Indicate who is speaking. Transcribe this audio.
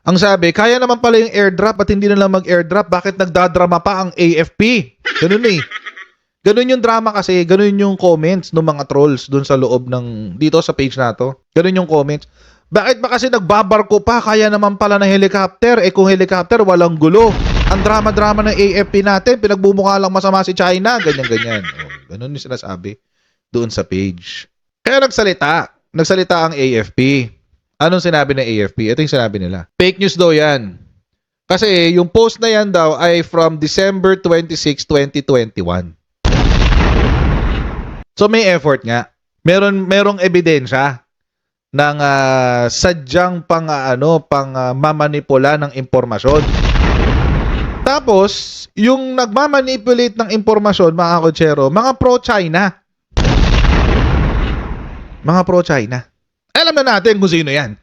Speaker 1: Ang sabi, kaya naman pala yung airdrop at hindi na lang mag-airdrop. Bakit nagdadrama pa ang AFP? Ganun eh. Ganun yung drama kasi, ganun yung comments ng mga trolls dun sa loob ng, dito sa page na to. Ganun yung comments. Bakit ba kasi nagbabarko pa? Kaya naman pala ng helicopter. Eh kung helicopter, walang gulo. Ang drama-drama ng AFP natin, pinagbumukha lang masama si China. Ganyan-ganyan. Oh, ganun yung sinasabi doon sa page. Kaya nagsalita ang AFP. Anong sinabi ng AFP? Ito yung sinabi nila. Fake news daw yan. Kasi yung post na yan daw ay from December 26, 2021. So may effort nga. Merong ebidensya ng sadyang mamanipula ng impormasyon. Tapos, yung nagmamanipulate ng impormasyon, mga kotsero, mga pro-China. Mga pro-China. Alam na natin kung sino yan.